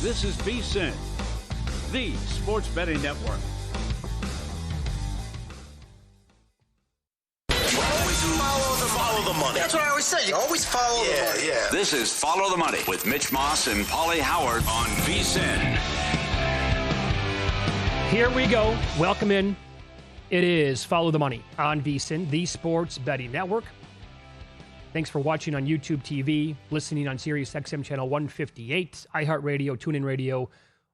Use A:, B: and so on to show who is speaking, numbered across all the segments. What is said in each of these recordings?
A: This is VSiN, the sports betting network.
B: Follow the money.
C: That's what I always say. You always follow the money.
B: Yeah.
A: This is Follow the Money with Mitch Moss and Paulie Howard on VSiN.
D: Here we go. Welcome in. It is Follow the Money on VSiN, the sports betting network. Thanks for watching on YouTube TV, listening on Sirius XM channel 158, iHeartRadio, TuneIn Radio,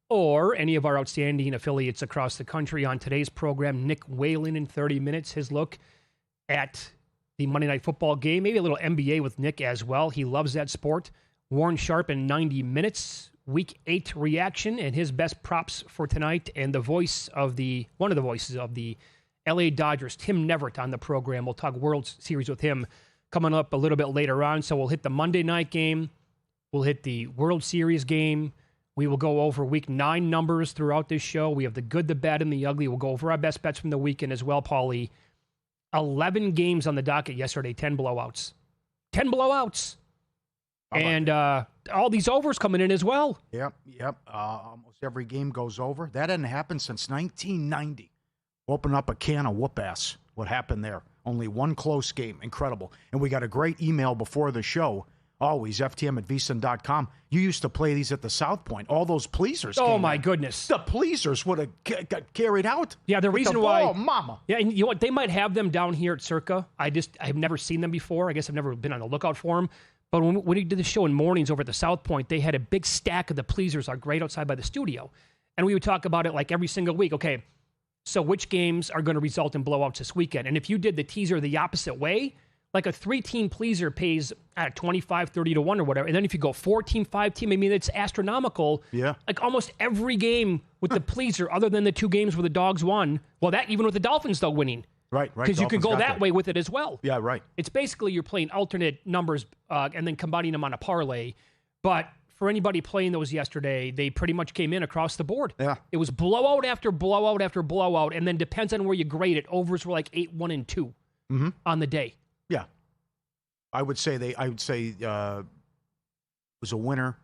D: or any of our outstanding affiliates across the country. On today's program, Nick Whalen in 30 minutes, his look at the Monday Night Football game, maybe a little NBA with Nick as well. He loves that sport. Warren Sharp in 90 minutes, Week 8 reaction, and his best props for tonight, and one of the voices of the LA Dodgers, Tim Neverett, on the program. We'll talk World Series with him coming up a little bit later on. So we'll hit the Monday night game. We'll hit the World Series game. We will go over Week 9 numbers throughout this show. We have the good, the bad, and the ugly. We'll go over our best bets from the weekend as well, Paulie. 11 games on the docket yesterday, 10 blowouts. 10 blowouts. And all these overs coming in as well.
E: Yep. Almost every game goes over. That hadn't happened since 1990. Open up a can of whoop-ass. What happened there? Only one close game. Incredible. And we got a great email before the show. Always, ftm@vsin.com. You used to play these at the South Point. All those pleasers
D: Oh,
E: came
D: my
E: in.
D: goodness.
E: The pleasers would have got carried out.
D: Yeah, the
E: With
D: reason
E: the
D: why...
E: ball, mama.
D: Yeah, and you know what? They might have them down here at Circa. I've never seen them before. I guess I've never been on the lookout for them. But when we did the show in mornings over at the South Point, they had a big stack of the pleasers right outside by the studio. And we would talk about it like every single week. Okay, so which games are going to result in blowouts this weekend? And if you did the teaser the opposite way, like a 3-team pleaser pays at 25, 30 to 1 or whatever. And then if you go 4-team, 5-team, I mean, it's astronomical.
E: Yeah.
D: Like almost every game with the pleaser, other than the 2 games where the Dogs won. Well, that even with the Dolphins, though, winning.
E: Right.
D: Because you could go that way with it as well.
E: Yeah, right.
D: It's basically you're playing alternate numbers and then combining them on a parlay. But for anybody playing those yesterday, they pretty much came in across the board.
E: Yeah.
D: It was blowout after blowout after blowout, and then depends on where you grade it. Overs were like 8, 1, and 2 on the day.
E: Yeah. I would say it was a winner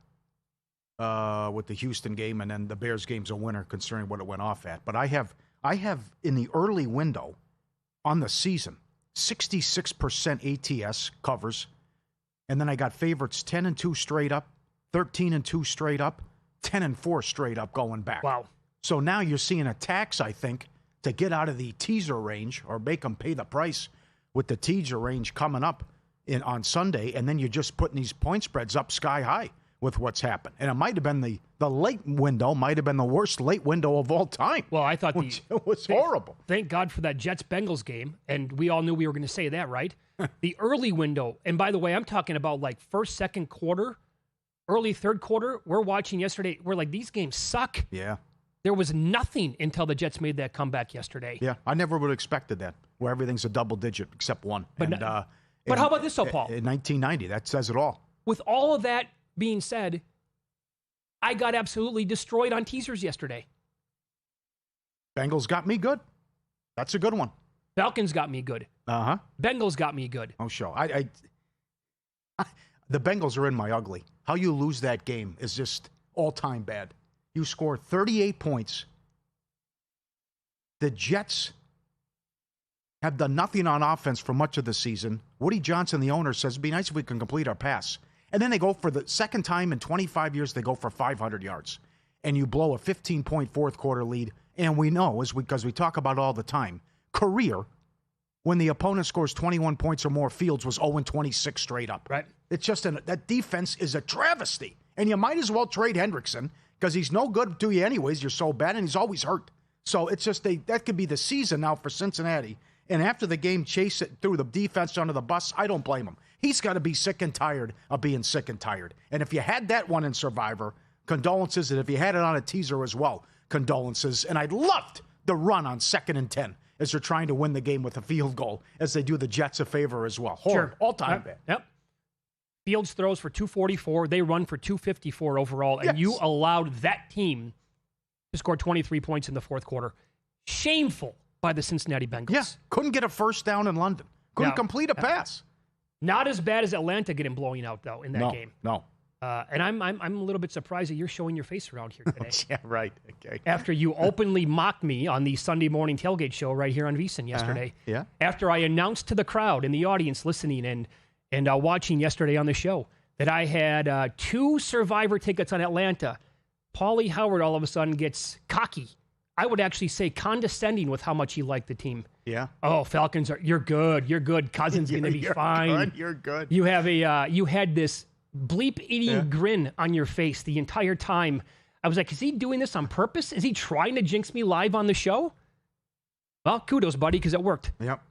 E: with the Houston game, and then the Bears game's a winner considering what it went off at. But I have in the early window on the season 66% ATS covers, and then I got favorites 10-2 straight up, 13-2 straight up, 10-4 straight up going back.
D: Wow.
E: So now you're seeing a tax, I think, to get out of the teaser range or make them pay the price with the teaser range coming up on Sunday, and then you're just putting these point spreads up sky high with what's happened. And it might have been the late window, might have been the worst late window of all time.
D: Well, I thought
E: it was horrible.
D: Thank God for that Jets-Bengals game, and we all knew we were going to say that, right? The early window, and by the way, I'm talking about like first, second quarter, early third quarter. We're watching yesterday. We're like, these games suck.
E: Yeah.
D: There was nothing until the Jets made that comeback yesterday.
E: Yeah, I never would have expected that, where everything's a double digit except one.
D: But how about this, though, Paul?
E: In 1990, that says it all.
D: With all of that being said, I got absolutely destroyed on teasers yesterday.
E: Bengals got me good. That's a good one.
D: Falcons got me good.
E: Uh-huh.
D: Bengals got me good.
E: Oh, sure. The Bengals are in my ugly. How you lose that game is just all-time bad. You score 38 points. The Jets have done nothing on offense for much of the season. Woody Johnson, the owner, says it'd be nice if we can complete our pass. And then they go for the second time in 25 years, they go for 500 yards. And you blow a 15-point fourth quarter lead. And we know, because we talk about it all the time, career, when the opponent scores 21 points or more, Fields was 0-26 straight up.
D: Right.
E: It's just that defense is a travesty. And you might as well trade Hendrickson because he's no good to you anyways. You're so bad, and he's always hurt. So it's just that could be the season now for Cincinnati. And after the game, chase it through the defense under the bus. I don't blame him. He's got to be sick and tired of being sick and tired. And if you had that one in Survivor, condolences. And if you had it on a teaser as well, condolences. And I'd loved the run on 2nd and 10 as they're trying to win the game with a field goal, as they do the Jets a favor as well. Horrible.
D: Sure.
E: All-time bad.
D: Yep. Fields throws for 244. They run for 254 overall. And you allowed that team to score 23 points in the fourth quarter. Shameful by the Cincinnati Bengals.
E: Yeah, couldn't get a first down in London. Couldn't complete a pass.
D: Not as bad as Atlanta getting blowing out, though, in that game.
E: No.
D: And I'm a little bit surprised that you're showing your face around here today.
E: Yeah, right. Okay.
D: After you openly mocked me on the Sunday morning tailgate show right here on VSiN yesterday.
E: Yeah.
D: After I announced to the crowd in the audience listening and watching yesterday on the show that I had 2 Survivor tickets on Atlanta, Paulie Howard all of a sudden gets cocky. I would actually say condescending with how much he liked the team.
E: Yeah.
D: Oh, Falcons you're good. You're good. Cousins going to be fine.
E: You're good.
D: You have you had this bleep-eating grin on your face the entire time. I was like, is he doing this on purpose? Is he trying to jinx me live on the show? Well, kudos, buddy, because it worked.
E: Yep.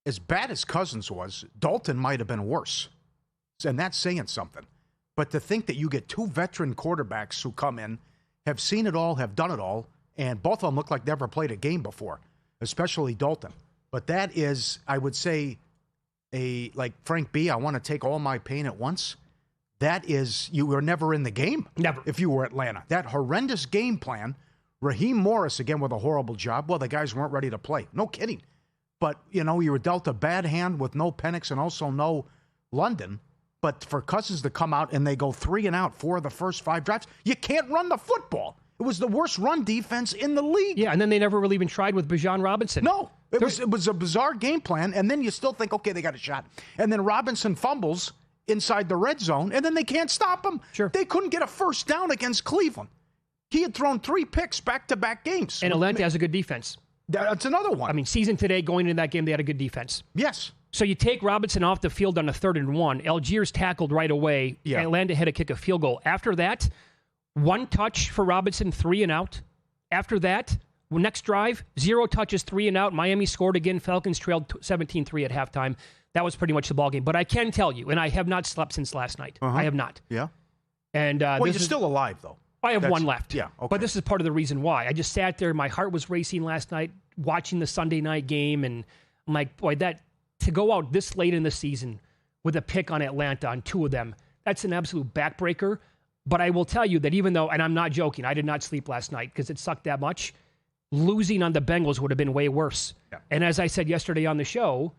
E: As bad as Cousins was, Dalton might have been worse. And that's saying something. But to think that you get 2 veteran quarterbacks who come in, have seen it all, have done it all, and both of them look like they never played a game before, especially Dalton. But that is, I would say, like Frank B., I want to take all my pain at once. That is, you were never in the game.
D: Never.
E: If you were Atlanta. That horrendous game plan, Raheem Morris, again, with a horrible job. Well, the guys weren't ready to play. No kidding. But, you were dealt a bad hand with no Penix and also no London. But for Cousins to come out and they go 3 and out 4 of the first 5 drives, you can't run the football. It was the worst run defense in the league.
D: Yeah, and then they never really even tried with Bijan Robinson.
E: No, it was a bizarre game plan, and then you still think, okay, they got a shot. And then Robinson fumbles inside the red zone, and then they can't stop him.
D: Sure.
E: They couldn't get a first down against Cleveland. He had thrown 3 picks back-to-back games.
D: And Atlanta has a good defense.
E: That's another one.
D: I mean, season today, going into that game, they had a good defense.
E: Yes.
D: So you take Robinson off the field on a 3rd and 1. Algiers tackled right away.
E: Yeah.
D: Atlanta had to kick a field goal. After that, 1 touch for Robinson, 3 and out. After that, next drive, 0 touches, 3 and out. Miami scored again. Falcons trailed 17-3 at halftime. That was pretty much the ballgame. But I can tell you, and I have not slept since last night. I have not.
E: Yeah.
D: And
E: well, you're still alive, though.
D: I have 1 left.
E: Yeah, okay.
D: But this is part of the reason why. I just sat there. My heart was racing last night watching the Sunday night game. And I'm like, boy, to go out this late in the season with a pick on Atlanta on 2 of them, that's an absolute backbreaker. But I will tell you that even though, and I'm not joking, I did not sleep last night because it sucked that much, losing on the Bengals would have been way worse. Yeah. And as I said yesterday on the show,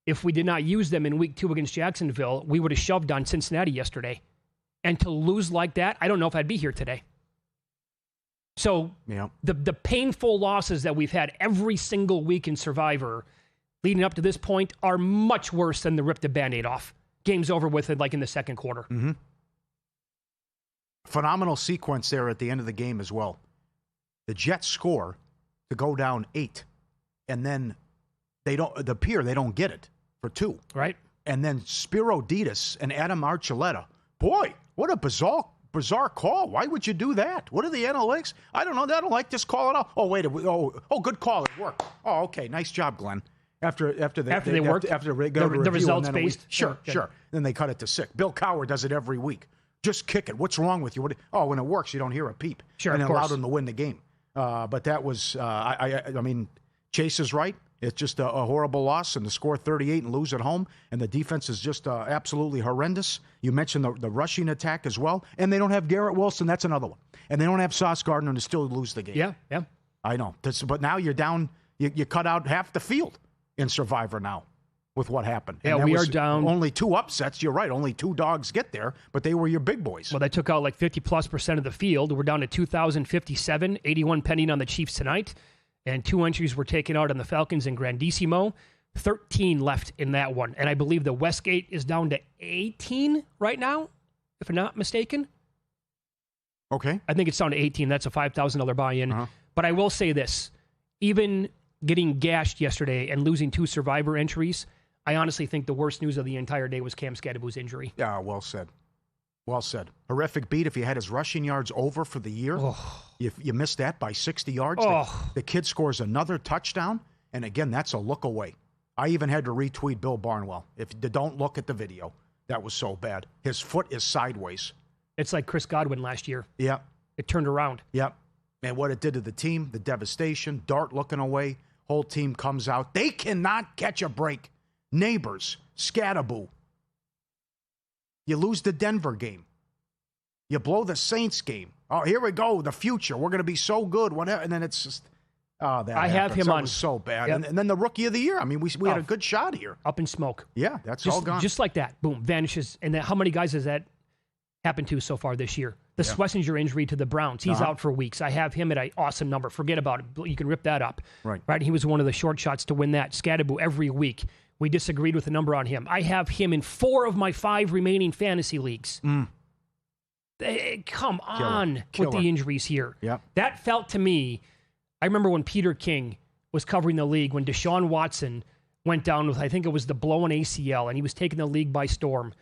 D: if we did not use them in week 2 against Jacksonville, we would have shoved on Cincinnati yesterday. And to lose like that, I don't know if I'd be here today. So the painful losses that we've had every single week in Survivor leading up to this point are much worse than the rip the Band-Aid off. Game's over with it like in the second quarter.
E: Mm-hmm. Phenomenal sequence there at the end of the game as well. The Jets score to go down 8, and then they don't get it for 2.
D: Right.
E: And then Spiro Ditas and Adam Archuleta. Boy, what a bizarre call. Why would you do that? What are the analytics? I don't know. I don't like this call at all. Oh, wait. Good call. It worked. Oh, okay. Nice job, Glenn. After the
D: results based.
E: Sure. Then they cut it to 6. Bill Cowher does it every week. Just kick it. What's wrong with you? When it works, you don't hear a peep.
D: Sure,
E: and
D: it
E: allowed them to win the game. But that was, I mean, Chase is right. It's just a horrible loss, and to score 38 and lose at home, and the defense is just absolutely horrendous. You mentioned the rushing attack as well, and they don't have Garrett Wilson. That's another one. And they don't have Sauce Gardner to still lose the game.
D: Yeah.
E: I know. But now you're down. You cut out half the field in Survivor now with what happened.
D: Yeah, we are down.
E: Only 2 upsets. You're right. Only 2 dogs get there, but they were your big boys.
D: Well, they took out like 50+% of the field. We're down to 2,057, 81 pending on the Chiefs tonight. And 2 entries were taken out on the Falcons and Grandissimo. 13 left in that one. And I believe the Westgate is down to 18 right now, if I'm not mistaken.
E: Okay.
D: I think it's down to 18. That's a $5,000 buy-in. Uh-huh. But I will say this. Even getting gashed yesterday and losing 2 Survivor entries, I honestly think the worst news of the entire day was Cam Scadaboo's injury.
E: Yeah, well said. Well said. Horrific beat. If he had his rushing yards over for the year, you missed that by 60 yards. The kid scores another touchdown, and again, that's a look away. I even had to retweet Bill Barnwell. Don't look at the video. That was so bad. His foot is sideways.
D: It's like Chris Godwin last year.
E: Yeah.
D: It turned around.
E: Yep. And what it did to the team, the devastation, Dart looking away, whole team comes out. They cannot catch a break. Neighbors, Scadaboo. You lose the Denver game. You blow the Saints game. Oh, here we go, the future. We're going to be so good, whatever. And then it's just, Oh, that
D: I have him
E: that
D: on.
E: Was so bad.
D: Yep.
E: And then the rookie of the year. I mean, we had a good shot here.
D: Up in smoke.
E: Yeah, that's
D: just,
E: all gone.
D: Just like that. Boom. Vanishes. And then how many guys has that happened to so far this year? The Schlesinger injury to the Browns. He's out for weeks. I have him at an awesome number. Forget about it. You can rip that up. Right. He was one of the short shots to win that. Scadaboo every week. We disagreed with the number on him. I have him in 4 of my 5 remaining fantasy leagues. Come on with the injuries here.
E: Yep.
D: That felt to me, I remember when Peter King was covering the league, when Deshaun Watson went down with, I think it was the blown ACL, and he was taking the league by storm.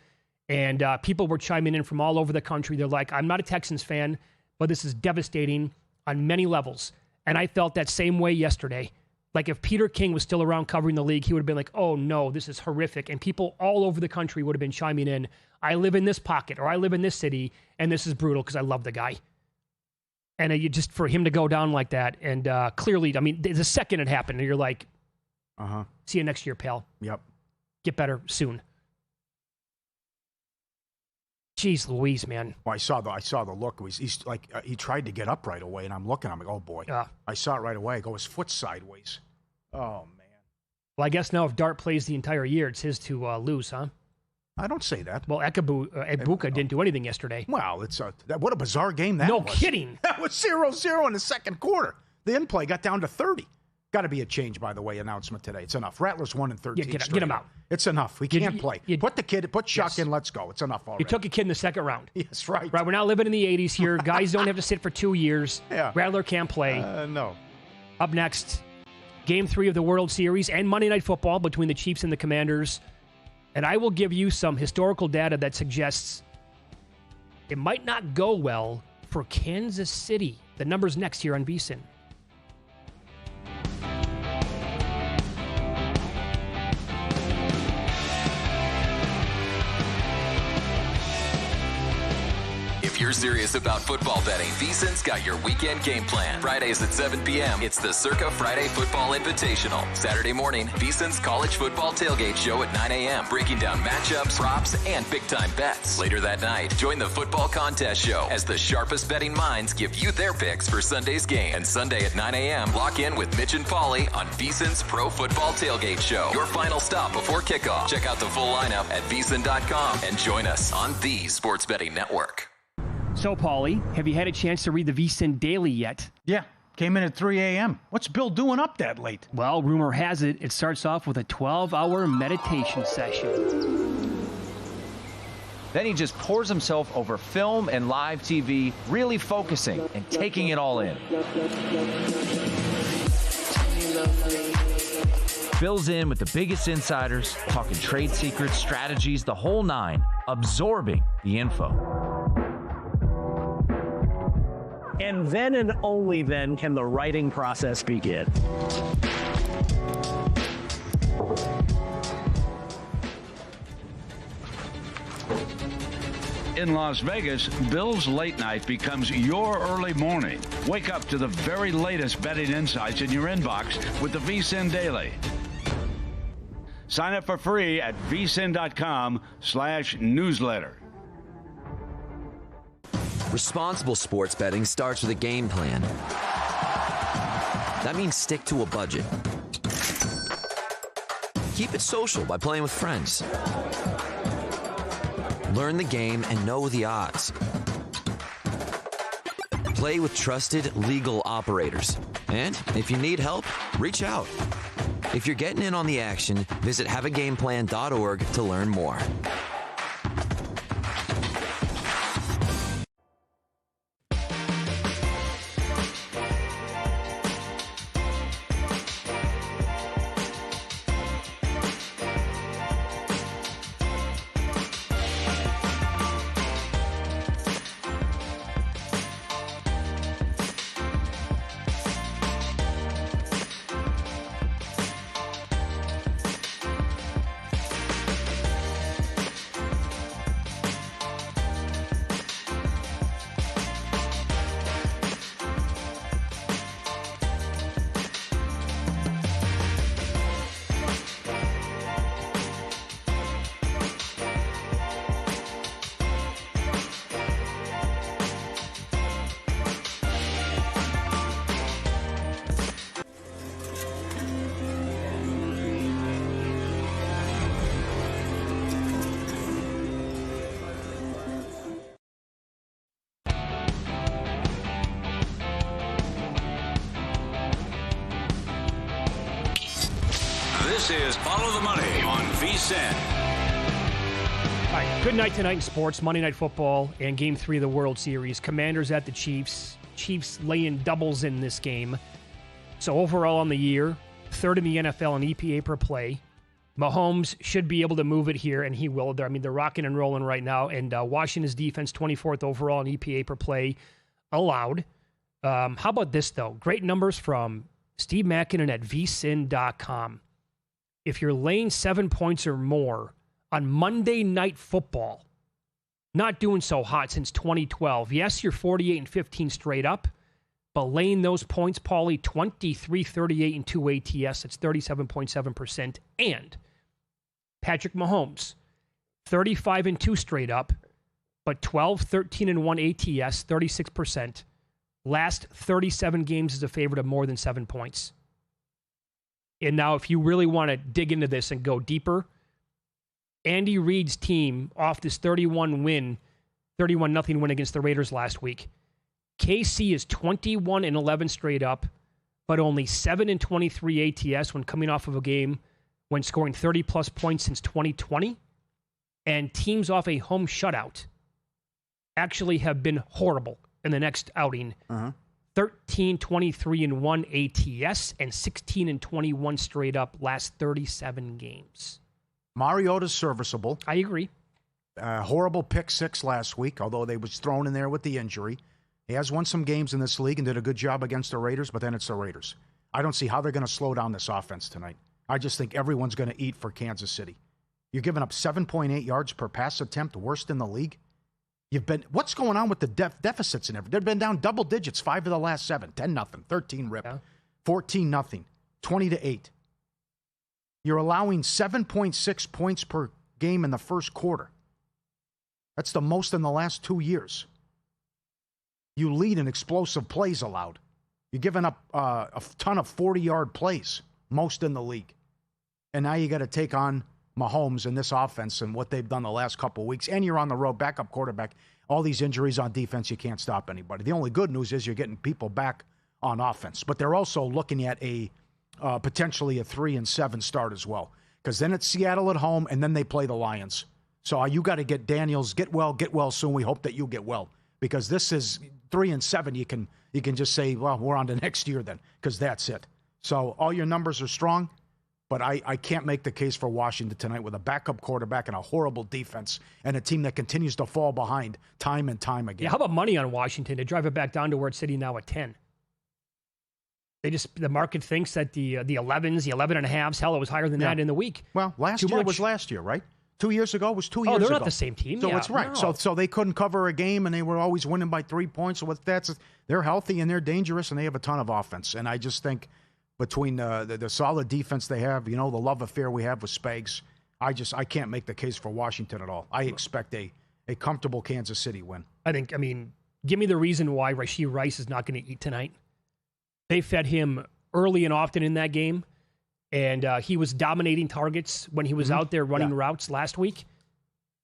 D: And people were chiming in from all over the country. They're like, I'm not a Texans fan, but this is devastating on many levels. And I felt that same way yesterday. Like if Peter King was still around covering the league, he would have been like, oh no, this is horrific. And people all over the country would have been chiming in, I live in this pocket or I live in this city and this is brutal because I love the guy. And you just for him to go down like that and clearly, I mean, the second it happened, and you're like, see you next year, pal.
E: Yep.
D: Get better soon. Jeez Louise, man.
E: Well, I saw the look. He's like he tried to get up right away, and I'm looking. I'm like, oh boy. I saw it right away. I go, his foot sideways. Oh man. Well,
D: I guess now if Dart plays the entire year, it's his to lose, huh?
E: I don't say that.
D: Well, Ibuka didn't do anything yesterday.
E: Well, it's what a bizarre game that was.
D: No kidding.
E: That was 0-0 in the second quarter. The in-play got down to 30. Got to be a change, by the way, announcement today. It's enough. Rattlers 1-13.
D: Yeah, get him out.
E: It's enough. We can't play. Put Chuck in. Let's go. It's enough already.
D: You took a kid in the second round.
E: Yes, right.
D: Right, we're not living in the 80s here. Guys don't have to sit for 2 years.
E: Yeah.
D: Rattler can't play.
E: No.
D: Up next, Game 3 of the World Series and Monday Night Football between the Chiefs and the Commanders. And I will give you some historical data that suggests it might not go well for Kansas City. The number's next here on VSiN.
F: If you're serious about football betting, VSiN's got your weekend game plan. Fridays at 7 p.m., it's the Circa Friday Football Invitational. Saturday morning, VSiN's college football tailgate show at 9 a.m., breaking down matchups, props, and big-time bets. Later that night, join the football contest show as the sharpest betting minds give you their picks for Sunday's game. And Sunday at 9 a.m., lock in with Mitch and Paulie on VSiN's Pro Football Tailgate Show. Your final stop before kickoff. Check out the full lineup at VSiN.com and join us on the Sports Betting Network.
D: So, Paulie, have you had a chance to read the VSiN Daily yet?
E: Yeah, came in at 3 a.m. What's Bill doing up that late?
D: Well, rumor has it, it starts off with a 12-hour meditation session.
G: Then he just pours himself over film and live TV, really focusing and taking it all in. Bill's in with the biggest insiders, talking trade secrets, strategies, the whole nine, absorbing the info.
H: And then and only then can the writing process begin.
I: In Las Vegas, Bill's late night becomes your early morning. Wake up to the very latest betting insights in your inbox with the VSiN Daily. Sign up for free at vsin.com/newsletter.
J: Responsible sports betting starts with a game plan. That means stick to a budget. Keep it social by playing with friends. Learn the game and know the odds. Play with trusted legal operators. And if you need help, reach out. If you're getting in on the action, visit haveagameplan.org to learn more.
A: Follow the money on VSiN.
D: All right, good night tonight in sports. Monday Night Football and Game 3 of the World Series. Commanders at the Chiefs. Chiefs laying doubles in this game. So overall on the year, third in the NFL in EPA per play. Mahomes should be able to move it here, and he will. They're rocking and rolling right now. And Washington's defense, 24th overall in EPA per play allowed. How about this, though? Great numbers from Steve Makinen at VSiN.com. If you're laying 7 points or more on Monday Night Football, not doing so hot since 2012. Yes, you're 48-15 straight up, but laying those points, Paulie, 23-38 and 2 ATS, that's 37.7%. And Patrick Mahomes, 35-2 straight up, but 12-13-1 ATS, 36%. Last 37 games is a favorite of more than 7 points. And now if you really want to dig into this and go deeper, Andy Reid's team off this 31-0 win against the Raiders last week. KC is 21-11 straight up, but only 7-23 ATS when coming off of a game when scoring 30-plus points since 2020. And teams off a home shutout actually have been horrible in the next outing. 13-23-1 ATS and 16-21 straight up last 37 games.
E: Mariota's serviceable.
D: I agree.
E: Horrible pick 6 last week, although they was thrown in there with the injury. He has won some games in this league and did a good job against the Raiders, but then it's the Raiders. I don't see how they're going to slow down this offense tonight. I just think everyone's going to eat for Kansas City. You're giving up 7.8 yards per pass attempt, worst in the league. What's going on with the deficits and everything? They've been down double digits 5 of the last 7, 10-0, 13 rip, 14-0, 20-8. You're allowing 7.6 points per game in the first quarter. That's the most in the last 2 years. You lead in explosive plays allowed. You're giving up a ton of 40-yard plays, most in the league. And now you got to take on Mahomes and this offense and what they've done the last couple of weeks. And you're on the road, backup quarterback. All these injuries on defense, you can't stop anybody. The only good news is you're getting people back on offense. But they're also looking at potentially a 3-7 start as well. Because then it's Seattle at home, and then they play the Lions. So you got to get Daniels, get well soon. We hope that you get well. Because this is 3-7, you can just say, well, we're on to next year then, because that's it. So all your numbers are strong, but I can't make the case for Washington tonight with a backup quarterback and a horrible defense and a team that continues to fall behind time and time again.
D: Yeah, how about money on Washington to drive it back down to where it's sitting now at 10? The market thinks that the 11s, the 11.5s, hell, it was higher than that in the week.
E: Well, last year was last year, right? 2 years ago was 2 years ago.
D: Oh, they're not the same team.
E: So it's right. No. So they couldn't cover a game, and they were always winning by 3 points. So they're healthy and they're dangerous, and they have a ton of offense. And I just think between the solid defense they have, the love affair we have with Spags, I can't make the case for Washington at all. I expect a comfortable Kansas City win.
D: Give me the reason why Rashee Rice is not going to eat tonight. They fed him early and often in that game. And he was dominating targets when he was out there running routes last week.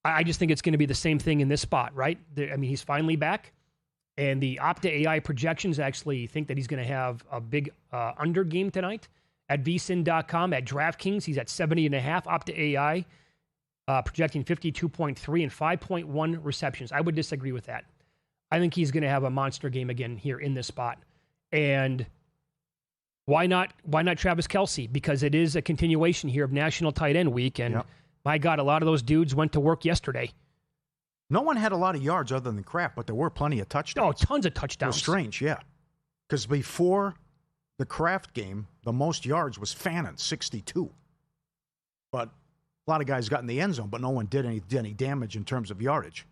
D: I just think it's going to be the same thing in this spot, right? He's finally back. And the Opta AI projections actually think that he's going to have a big under game tonight. At VSiN.com, at DraftKings, he's at 70.5. Opta AI projecting 52.3 and 5.1 receptions. I would disagree with that. I think he's going to have a monster game again here in this spot. And why not Travis Kelce? Because it is a continuation here of National Tight End Week. And my God, a lot of those dudes went to work yesterday.
E: No one had a lot of yards other than Kraft, but there were plenty of touchdowns.
D: Oh, tons of touchdowns.
E: It was strange, yeah. Because before the Kraft game, the most yards was Fannin, 62. But a lot of guys got in the end zone, but no one did any damage in terms of yardage.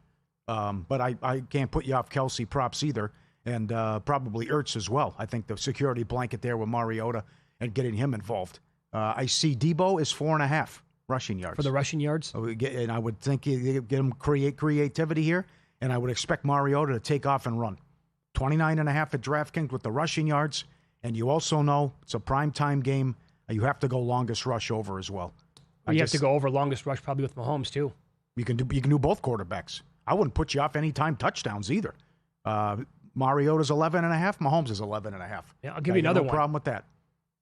E: But I can't put you off Kelce props either. And probably Ertz as well. I think the security blanket there with Mariota and getting him involved. I see Debo is 4.5 rushing yards.
D: For the rushing yards?
E: And I would think you get him creativity here, and I would expect Mariota to take off and run. 29.5 at DraftKings with the rushing yards, and you also know it's a primetime game. You have to go longest rush over as well.
D: You have to go over longest rush probably with Mahomes too.
E: You can do both quarterbacks. I wouldn't put you off anytime touchdowns either. Mariota's 11.5. Mahomes is 11.5.
D: Yeah, I'll give you another one.
E: No problem with that.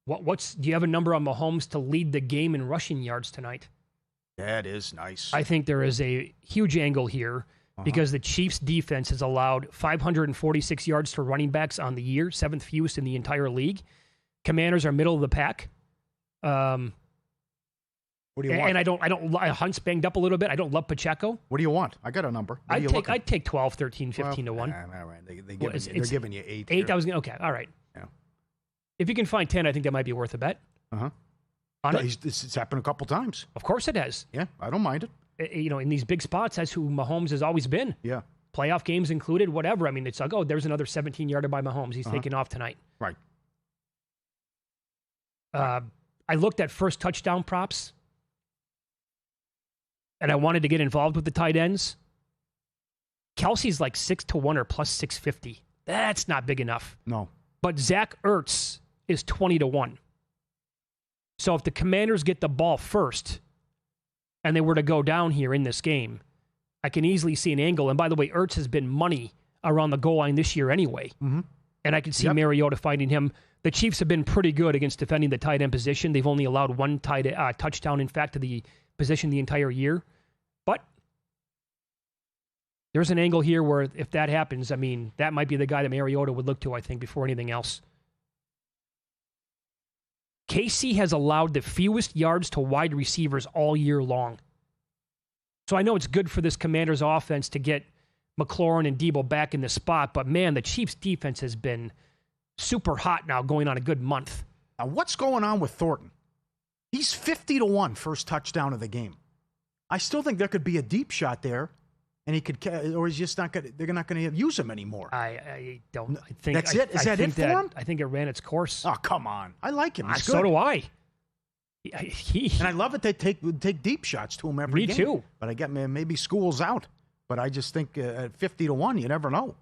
D: Do you have a number on Mahomes to lead the game in rushing yards tonight?
E: That is nice.
D: I think there is a huge angle here because the Chiefs' defense has allowed 546 yards to running backs on the year, 7th fewest in the entire league. Commanders are middle of the pack.
E: What do you want?
D: And Hunt's banged up a little bit. I don't love Pacheco.
E: What do you want? I got a number.
D: I'd take 12, 13, 15 to 1.
E: All right. They're giving you 8.
D: 8, okay, all right.
E: Yeah.
D: If you can find 10, I think that might be worth a bet.
E: Uh-huh. It's happened a couple times.
D: Of course it has.
E: Yeah, I don't mind it.
D: In these big spots, that's who Mahomes has always been.
E: Yeah.
D: Playoff games included, whatever. I mean, it's like, there's another 17-yarder by Mahomes. He's taking off tonight.
E: Right.
D: I looked at first touchdown props, and I wanted to get involved with the tight ends. Kelsey's like 6 to 1 or plus 650. That's not big enough.
E: No.
D: But Zach Ertz is 20 to 1. So if the Commanders get the ball first and they were to go down here in this game, I can easily see an angle. And by the way, Ertz has been money around the goal line this year anyway.
E: Mm-hmm.
D: And I can see Mariota finding him. The Chiefs have been pretty good against defending the tight end position. They've only allowed one touchdown, in fact, to the position the entire year. But there's an angle here where if that happens, I mean, that might be the guy that Mariota would look to, I think, before anything else. KC has allowed the fewest yards to wide receivers all year long. So I know it's good for this Commanders offense to get McLaurin and Debo back in the spot, but man, the Chiefs defense has been super hot now, going on a good month.
E: Now, what's going on with Thornton? He's 50 to 1 first touchdown of the game. I still think there could be a deep shot there, and he could, or he's just not going. They're not going to use him anymore.
D: I don't. I think
E: that's it. Is that it for him?
D: I think it ran its course.
E: Oh, come on! I like him. He's good.
D: So do I.
E: And I love it. They take deep shots to him every game.
D: Me too.
E: But I get maybe school's out. But I just think at 50 to 1, you never know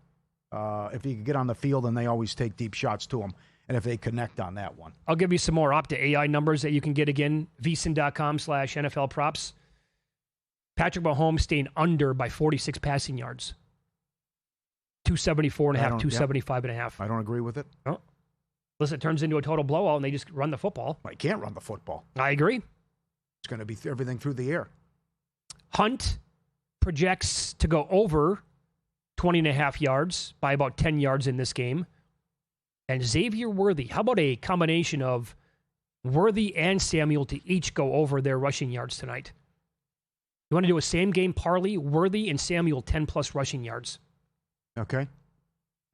E: if he could get on the field, and they always take deep shots to him. And if they connect on that one,
D: I'll give you some more Opta AI numbers that you can get again. VSiN.com/NFL props. Patrick Mahomes staying under by 46 passing yards. 274.5, 275.5.
E: I don't agree with it.
D: Oh. Unless it turns into a total blowout and they just run the football.
E: I can't run the football.
D: I agree.
E: It's going to be everything through the air.
D: Hunt projects to go over 20.5 yards by about 10 yards in this game. And Xavier Worthy, how about a combination of Worthy and Samuel to each go over their rushing yards tonight? You want to do a same-game parlay? Worthy and Samuel 10-plus rushing yards.
E: Okay.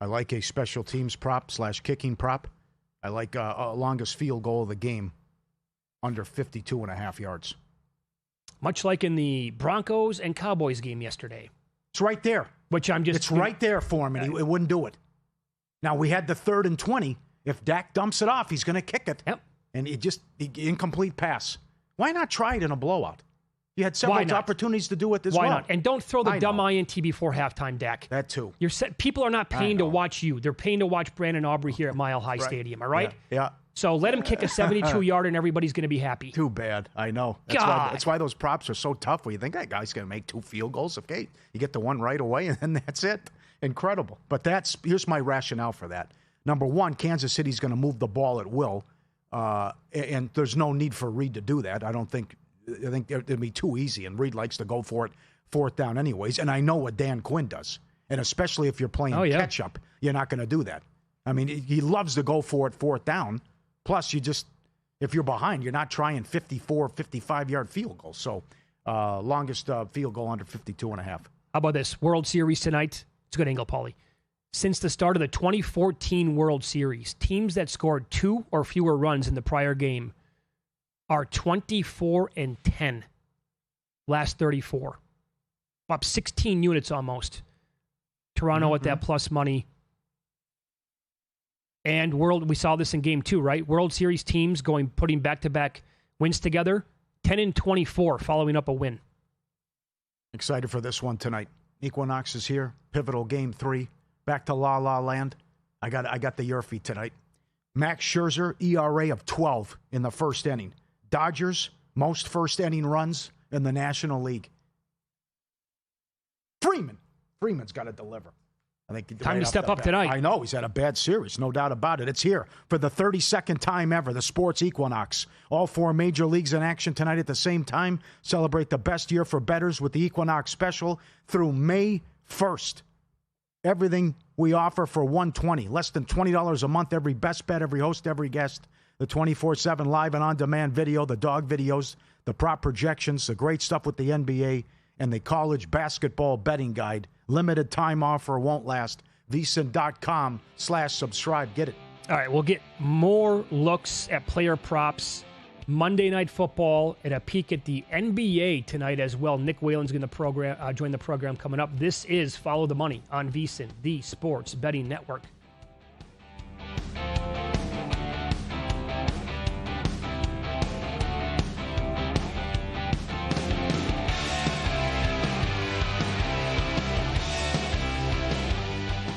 E: I like a special teams prop / kicking prop. I like a longest field goal of the game under 52.5 yards.
D: Much like in the Broncos and Cowboys game yesterday.
E: It's right there. It's right there for him, and he wouldn't do it. Now, we had the 3rd and 20. If Dak dumps it off, he's going to kick it.
D: Yep.
E: And incomplete pass. Why not try it in a blowout? You had several opportunities to do it as well.
D: Why not? And don't throw the dumb INT before halftime, Dak.
E: That too.
D: People are not paying to watch you. They're paying to watch Brandon Aubrey here at Mile High Stadium, all right?
E: Yeah.
D: So let him kick a 72-yarder and everybody's going to be happy.
E: Too bad. I know. That's why those props are so tough, where you think that guy's going to make 2 field goals. Okay, you get the one right away, and then that's it. Incredible. But here's my rationale for that. Number one, Kansas City's going to move the ball at will, and there's no need for Reed to do that. I think it'd be too easy, and Reed likes to go for it 4th down anyways. And I know what Dan Quinn does, and especially if you're playing catch-up, you're not going to do that. I mean, he loves to go for it 4th down. Plus, if you're behind, you're not trying 54, 55-yard field goals. So, longest field goal under 52.5. How
D: about this? World Series tonight. It's a good angle, Paulie. Since the start of the 2014 World Series, teams that scored 2 or fewer runs in the prior game are 24-10. Last 34. Up 16 units almost. Toronto at that plus money. And we saw this in game 2, right? World Series teams putting back-to-back wins together. 10-24 following up a win.
E: Excited for this one tonight. Equinox is here. Pivotal game 3. Back to La La Land. I got the Yurfie tonight. Max Scherzer, ERA of 12 in the first inning. Dodgers, most first inning runs in the National League. Freeman's got to deliver. I think
D: time to step up tonight.
E: I know. He's had a bad series, no doubt about it. It's here for the 32nd time ever, the Sports Equinox. All 4 major leagues in action tonight at the same time. Celebrate the best year for bettors with the Equinox Special through May 1st. Everything we offer for $120, less than $20 a month, every best bet, every host, every guest, the 24/7 live and on-demand video, the dog videos, the prop projections, the great stuff with the NBA, and the college basketball betting guide. Limited time offer, won't last. VSiN.com/subscribe. Get it.
D: All right, we'll get more looks at player props Monday Night Football and a peek at the NBA tonight as well. Nick Whalen's going to join the program coming up. This is Follow the Money on VSiN, the Sports Betting Network.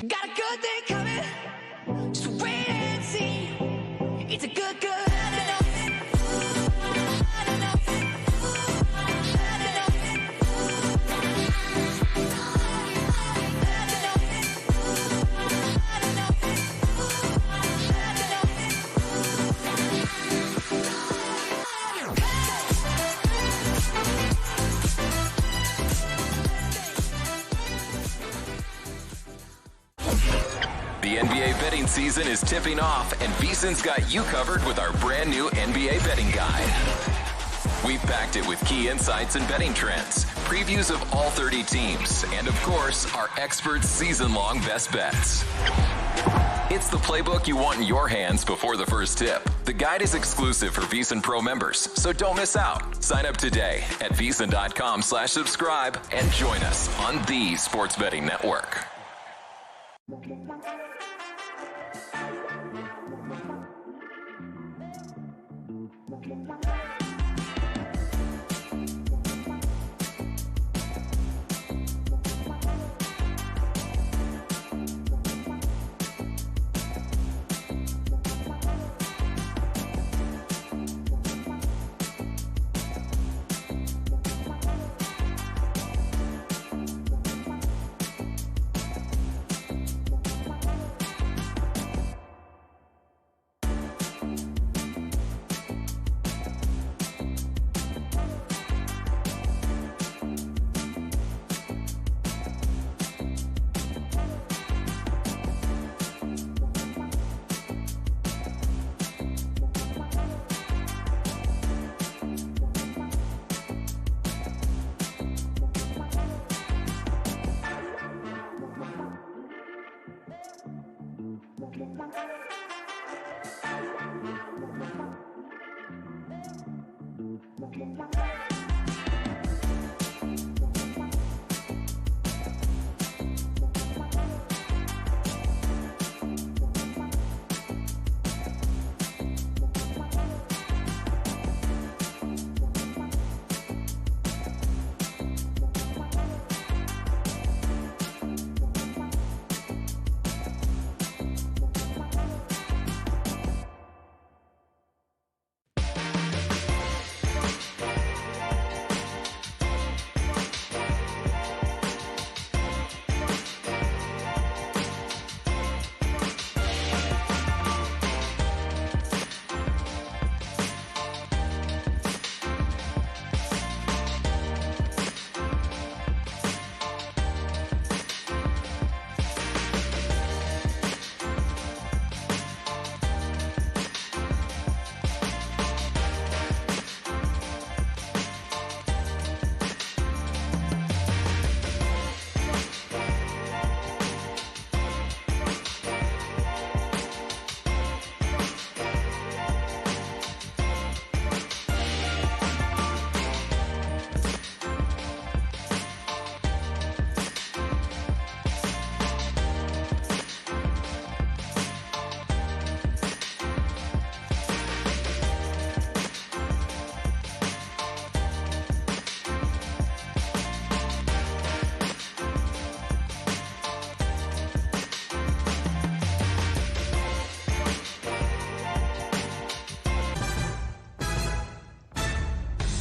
K: Got a good thing coming, just wait and see. It's a good.
F: The NBA betting season is tipping off, and VSiN's got you covered with our brand new NBA betting guide. We've packed it with key insights and betting trends, previews of all 30 teams, and of course, our experts' season-long best bets. It's the playbook you want in your hands before the first tip. The guide is exclusive for VSiN Pro members, so don't miss out. Sign up today at VSiN.com/subscribe and join us on the Sports Betting Network.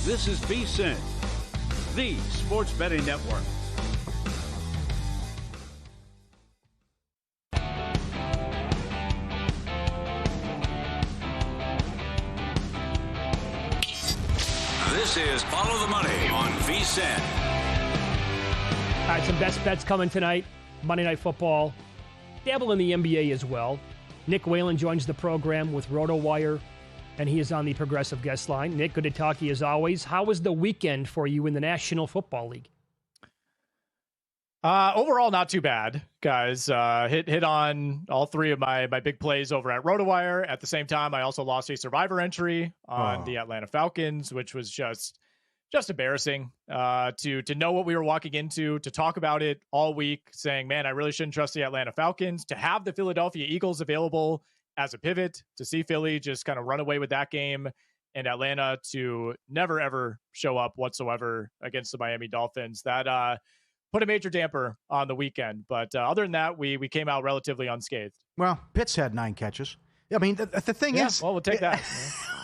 I: This is VSiN, the Sports Betting Network.
A: is Follow the Money on VSiN.
D: All right, some best bets coming tonight. Monday Night Football. Dabble in the NBA as well. Nick Whalen joins the program with RotoWire, and he is on the Progressive Guest Line. Nick, good to talk to you as always. How was the weekend for you in the National Football League?
L: Overall, not too bad, guys. Hit on all three of my big plays over at RotoWire. At the same time, I also lost a survivor entry on the Atlanta Falcons, which was just embarrassing to know what we were walking into, to talk about it all week, saying, man, I really shouldn't trust the Atlanta Falcons, to have the Philadelphia Eagles available as a pivot, to see Philly just kind of run away with that game, and Atlanta to never, ever show up whatsoever against the Miami Dolphins. That put a major damper on the weekend. But other than that, we came out relatively unscathed.
E: Well, Pitts had 9 catches. I mean, the thing is...
L: Well, we'll take that.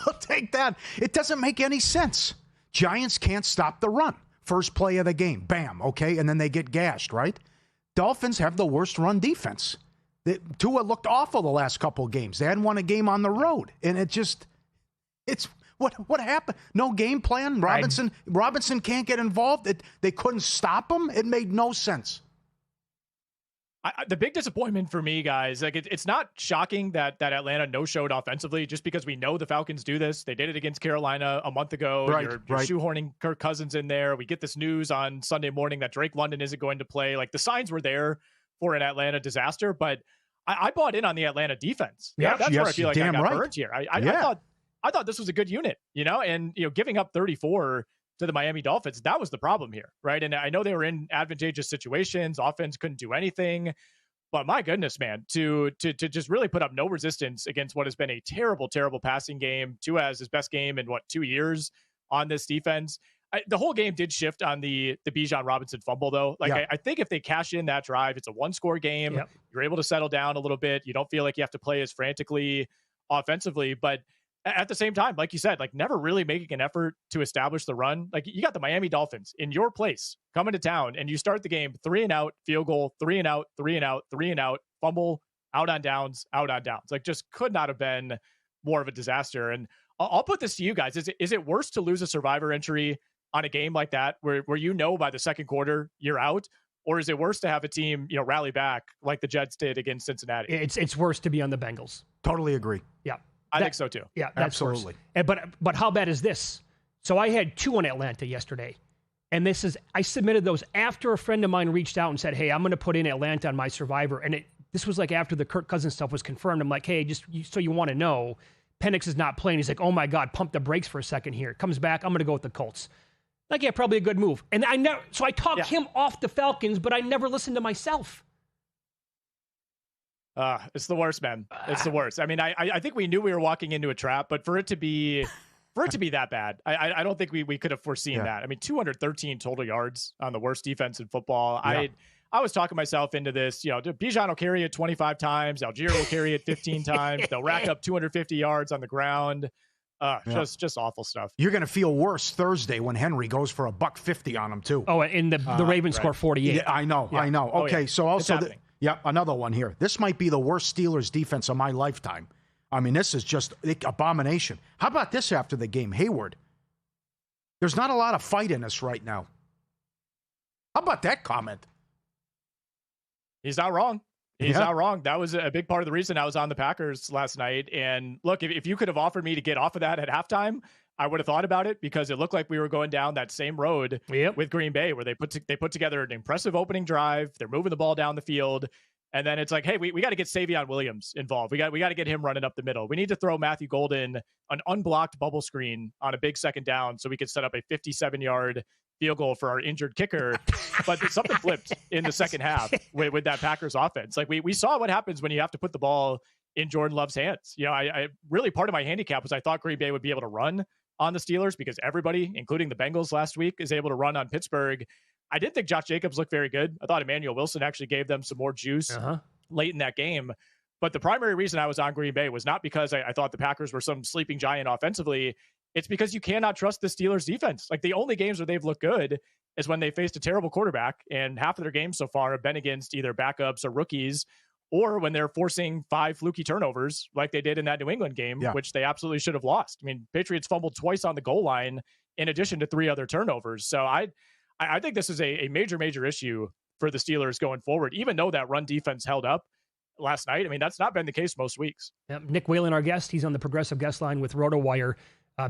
E: We'll take that. It doesn't make any sense. Giants can't stop the run. First play of the game. Bam. Okay. And then they get gashed, right? Dolphins have the worst run defense. Tua looked awful the last couple of games. They hadn't won a game on the road. And it's what happened? No game plan. Robinson can't get involved. They couldn't stop him. It made no sense.
L: The big disappointment for me, guys, like it's not shocking that Atlanta no-showed offensively, just because we know the Falcons do this. They did it against Carolina a month ago.
E: Right,
L: you're shoehorning Kirk Cousins in there. We get this news on Sunday morning that Drake London isn't going to play. Like, the signs were there for an Atlanta disaster, but I bought in on the Atlanta defense.
E: Yeah,
L: that's where I feel like I got burned here. I thought this was a good unit, and giving up 34 to the Miami Dolphins, that was the problem here, right? And I know they were in advantageous situations. Offense couldn't do anything, but my goodness, man, to just really put up no resistance against what has been a terrible, terrible passing game. Tua has his best game in 2 years on this defense. The whole game did shift on the Bijan Robinson fumble, though. I think if they cash in that drive, it's a 1-score game. Yep. You're able to settle down a little bit. You don't feel like you have to play as frantically offensively, but at the same time, like you said, never really making an effort to establish the run. You got the Miami Dolphins in your place coming to town, and you start the game 3 and out, field goal, 3 and out, 3 and out, 3 and out, fumble, out on downs, out on downs. Just could not have been more of a disaster. And I'll put this to you guys. Is it worse to lose a survivor entry on a game like that where by the second quarter you're out? Or is it worse to have a team, rally back like the Jets did against Cincinnati?
D: It's worse to be on the Bengals.
E: Totally agree.
D: Yeah.
L: I think so too.
D: Yeah, that's absolutely. Worse. But how bad is this? So I had 2 on Atlanta yesterday, and I submitted those after a friend of mine reached out and said, "Hey, I'm going to put in Atlanta on my survivor." And this was after the Kirk Cousins stuff was confirmed. I'm like, "Hey, so you want to know, Penix is not playing." He's like, "Oh my God, pump the brakes for a second here." Comes back, I'm going to go with the Colts. Yeah, probably a good move. And I talked him off the Falcons, but I never listened to myself.
L: It's the worst, man. It's the worst. I mean, I think we knew we were walking into a trap, but for it to be that bad, I don't think we could have foreseen that. I mean, 213 total yards on the worst defense in football. Yeah. I was talking myself into this. Bijan will carry it 25 times. Algier will carry it 15 times. They'll rack up 250 yards on the ground. Just awful stuff.
E: You're going to feel worse Thursday when Henry goes for $150 on him too.
D: Oh, and the Ravens score 48.
E: Yeah, I know. Okay, so also another one here. This might be the worst Steelers defense of my lifetime. I mean, this is just abomination. How about this after the game? Hayward. There's not a lot of fight in us right now. How about that comment?
L: He's not wrong. He's not wrong. That was a big part of the reason I was on the Packers last night. And look, if you could have offered me to get off of that at halftime, I would have thought about it, because it looked like we were going down that same road with Green Bay, where they put together an impressive opening drive. They're moving the ball down the field. And then it's like, hey, we got to get Savion Williams involved. We got to get him running up the middle. We need to throw Matthew Golden an unblocked bubble screen on a big second down so we could set up a 57-yard field goal for our injured kicker. But something flipped in the second half with that Packers offense. We saw what happens when you have to put the ball in Jordan Love's hands. I really, part of my handicap was I thought Green Bay would be able to run on the Steelers, because everybody, including the Bengals last week, is able to run on Pittsburgh. I didn't think Josh Jacobs looked very good. I thought Emmanuel Wilson actually gave them some more juice late in that game. But the primary reason I was on Green Bay was not because I thought the Packers were some sleeping giant offensively. It's because you cannot trust the Steelers defense. The only games where they've looked good is when they faced a terrible quarterback, and half of their games so far have been against either backups or rookies, or when they're forcing 5 fluky turnovers like they did in that New England game, which they absolutely should have lost. I mean, Patriots fumbled twice on the goal line in addition to 3 other turnovers. So I think this is a major issue for the Steelers going forward, even though that run defense held up last night. I mean, that's not been the case most weeks.
D: Yep. Nick Whalen, our guest, he's on the Progressive Guest Line with RotoWire.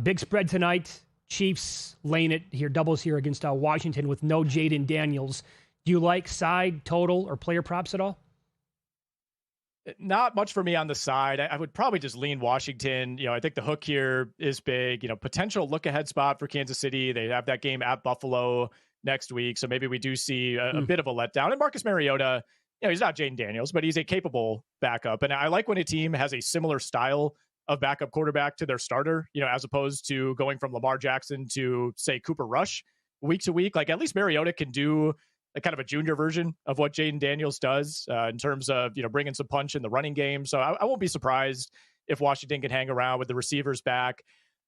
D: Big spread tonight. Chiefs laying it here, doubles here against Washington with no Jaden Daniels. Do you like side, total, or player props at all?
L: Not much for me on the side. I would probably just lean Washington. I think the hook here is big. Potential look-ahead spot for Kansas City. They have that game at Buffalo next week, so maybe we do see a bit of a letdown. And Marcus Mariota, he's not Jaden Daniels, but he's a capable backup. And I like when a team has a similar style of backup quarterback to their starter, as opposed to going from Lamar Jackson to, say, Cooper Rush week to week. Like, at least Mariota can do a kind of a junior version of what Jaden Daniels does in terms of, bringing some punch in the running game. So I won't be surprised if Washington can hang around with the receivers back.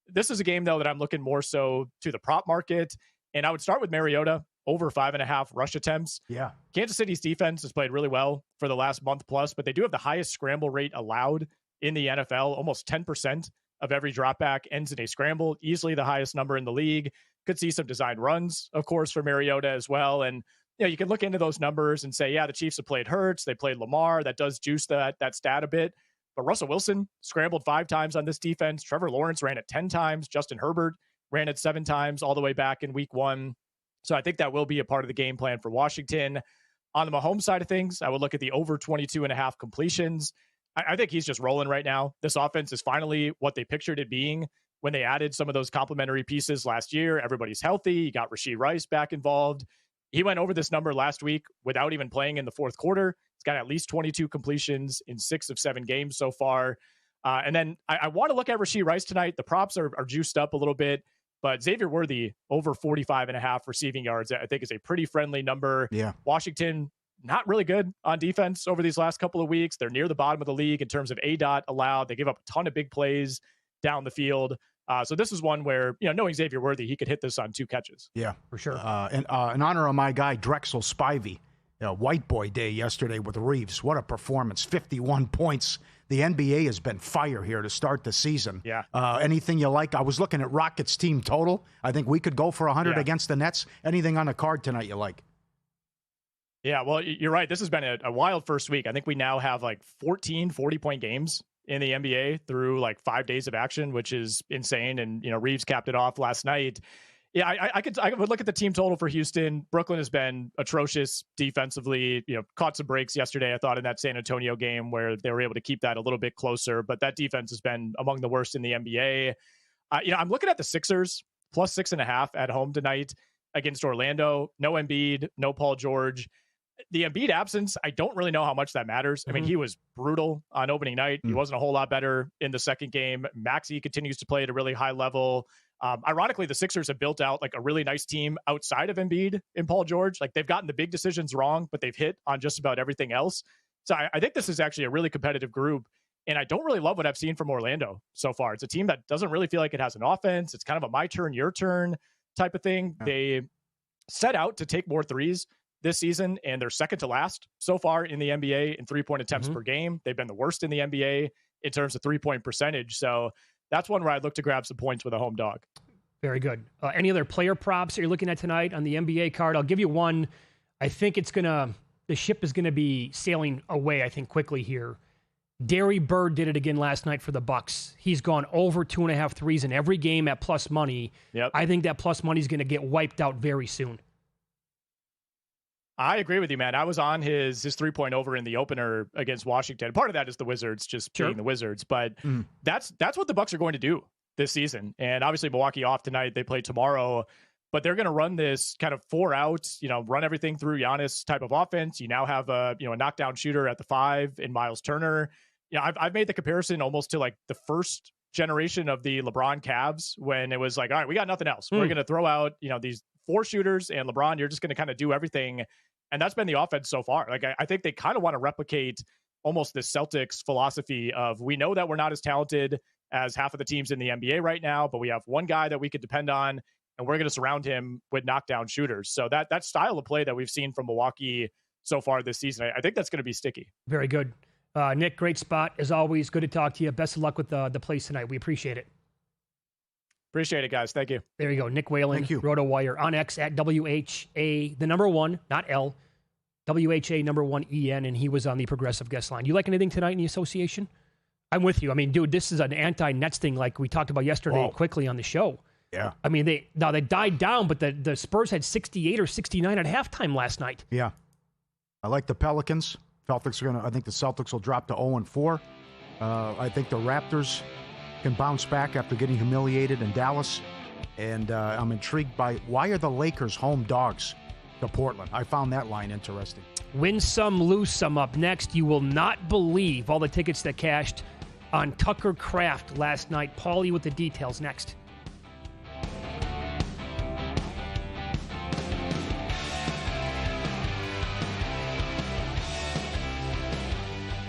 L: This is a game, though, that I'm looking more so to the prop market. And I would start with Mariota over 5.5 rush attempts.
E: Yeah.
L: Kansas City's defense has played really well for the last month plus, but they do have the highest scramble rate allowed in the NFL. Almost 10% of every dropback ends in a scramble, easily the highest number in the league. Could see some design runs, of course, for Mariota as well. And you can look into those numbers and say, yeah, the Chiefs have played Hurts, they played Lamar. That does juice that stat a bit. But Russell Wilson scrambled 5 times on this defense. Trevor Lawrence ran it 10 times. Justin Herbert ran it 7 times all the way back in week 1. So I think that will be a part of the game plan for Washington. On the Mahomes side of things, I would look at the over 22.5 completions. I think he's just rolling right now. This offense is finally what they pictured it being when they added some of those complementary pieces last year. Everybody's healthy. You got Rashee Rice back involved. He went over this number last week without even playing in the fourth quarter. He's got at least 22 completions in 6 of 7 games so far. And then I want to look at Rashee Rice tonight. The props are juiced up a little bit, but Xavier Worthy over 45.5 receiving yards, I think, is a pretty friendly number.
E: Yeah.
L: Washington, not really good on defense over these last couple of weeks. They're near the bottom of the league in terms of ADOT allowed. They give up a ton of big plays down the field. So this is one where, knowing Xavier Worthy, he could hit this on 2 catches.
E: Yeah,
D: for sure.
E: In honor of my guy, Drexel Spivey, White Boy Day yesterday with Reeves. What a performance. 51 points. The NBA has been fire here to start the season.
L: Yeah.
E: Anything you like? I was looking at Rockets team total. I think we could go for 100 against the Nets. Anything on the card tonight you like?
L: Yeah, well, you're right. This has been a wild first week. I think we now have like 14 40-point games in the NBA through like 5 days of action, which is insane. And, Reeves capped it off last night. Yeah, I would look at the team total for Houston. Brooklyn has been atrocious defensively, caught some breaks yesterday, I thought, in that San Antonio game where they were able to keep that a little bit closer, but that defense has been among the worst in the NBA. I'm looking at the Sixers plus 6.5 at home tonight against Orlando. No Embiid, no Paul George. The Embiid absence, I don't really know how much that matters. I mean, he was brutal on opening night. He wasn't a whole lot better in the second game. Maxey continues to play at a really high level. Ironically, the Sixers have built out like a really nice team outside of Embiid and Paul George. Like, they've gotten the big decisions wrong, but they've hit on just about everything else. So I think this is actually a really competitive group. And I don't really love what I've seen from Orlando so far. It's a team that doesn't really feel like it has an offense. It's kind of a my turn, your turn type of thing. Yeah. They set out to take more threes this season, and they're second to last so far in the NBA in 3-point attempts per game. They've been the worst in the NBA in terms of 3-point percentage. So that's one where I'd look to grab some points with a home dog.
D: Very good. Any other player props that you're looking at tonight on the NBA card? I'll give you one. I think the ship is going to be sailing away, I think, quickly here. Derry Bird did it again last night for the Bucks. He's gone over 2.5 threes in every game at plus money.
L: Yep.
D: I think that plus money is going to get wiped out very soon.
L: I agree with you, man. I was on his 3-point over in the opener against Washington. Part of that is the Wizards just being the Wizards, but that's what the Bucks are going to do this season. And obviously Milwaukee off tonight, they play tomorrow, but they're going to run this kind of 4 out, run everything through Giannis type of offense. You now have a knockdown shooter at the 5 in Miles Turner. I've made the comparison almost to like the first generation of the LeBron Cavs when it was like, all right, we got nothing else. We're going to throw out, these 4 shooters, and LeBron, you're just going to kind of do everything. And that's been the offense so far. Like, I think they kind of want to replicate almost the Celtics philosophy of, we know that we're not as talented as half of the teams in the NBA right now, but we have one guy that we could depend on, and we're going to surround him with knockdown shooters. So that style of play that we've seen from Milwaukee so far this season, I think that's going to be sticky.
D: Very good. Nick, great spot. As always, good to talk to you. Best of luck with the plays tonight. We appreciate it.
L: Appreciate it, guys. Thank you.
D: There you go. Nick Whalen,
E: Thank you.
D: RotoWire, on X at WHA, the number one, not L, WHA number one EN, and he was on the Progressive guest line. You like anything tonight in the association? I'm with you. I mean, dude, this is an anti-Nets thing like we talked about yesterday quickly on the show.
E: Yeah.
D: I mean, they died down, but the Spurs had 68 or 69 at halftime last night.
E: Yeah. I like the Pelicans. I think the Celtics will drop to 0-4. I think the Raptors can bounce back after getting humiliated in Dallas. And I'm intrigued by why are the Lakers home dogs to Portland? I found that line interesting.
D: Win some, lose some up next. You will not believe all the tickets that cashed on Tucker Craft last night. Paulie with the details next.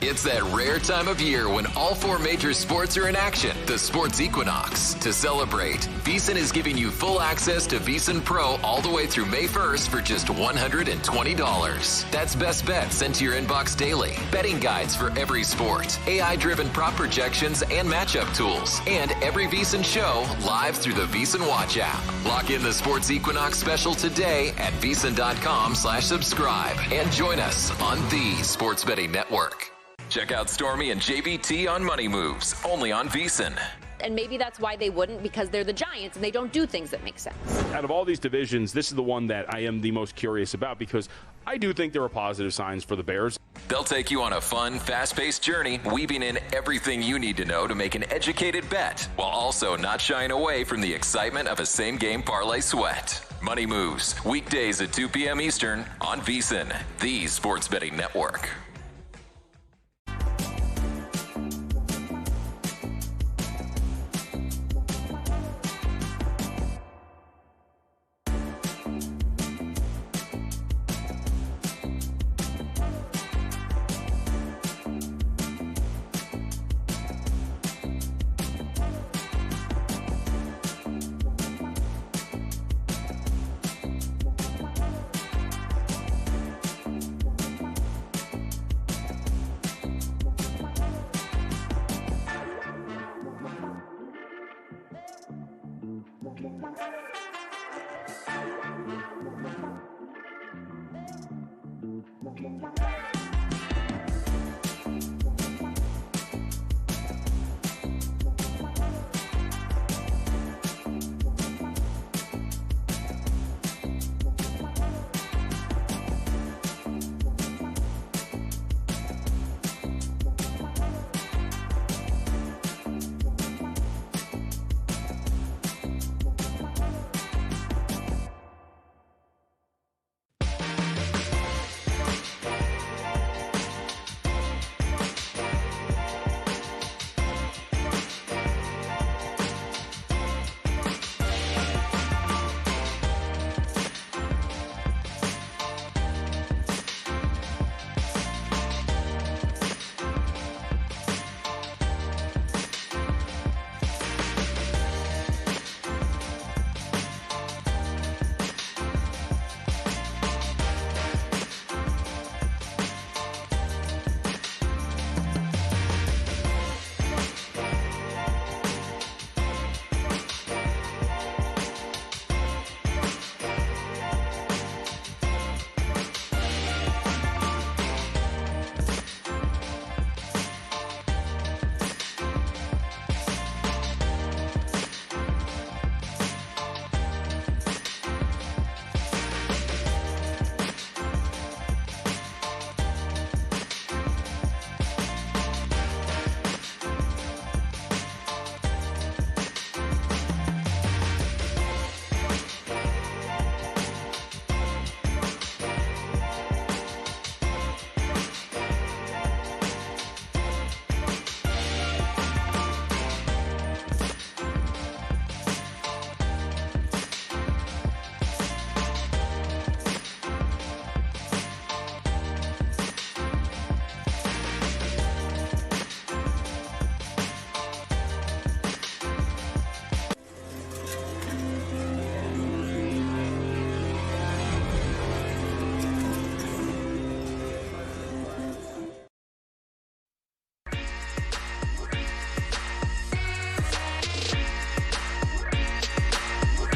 F: It's that rare time of year when all four major sports are in action, the sports equinox. To celebrate, VSiN is giving you full access to VSiN Pro all the way through May 1st for just $120. That's best bets sent to your inbox daily, betting guides for every sport, AI-driven prop projections and matchup tools, and every VSiN show live through the VSiN Watch app. Lock in the sports equinox special today at VSiN.com/subscribe and join us on the Sports Betting Network. Check out Stormy and JVT on Money Moves, only on VSiN.
M: And maybe that's why they wouldn't, because they're the Giants and they don't do things that make sense.
N: Out of all these divisions, this is the one that I am the most curious about because I do think there are positive signs for the Bears.
F: They'll take you on a fun, fast-paced journey, weaving in everything you need to know to make an educated bet, while also not shying away from the excitement of a same-game parlay sweat. Money Moves, weekdays at 2 p.m. Eastern on VSiN, the Sports Betting Network.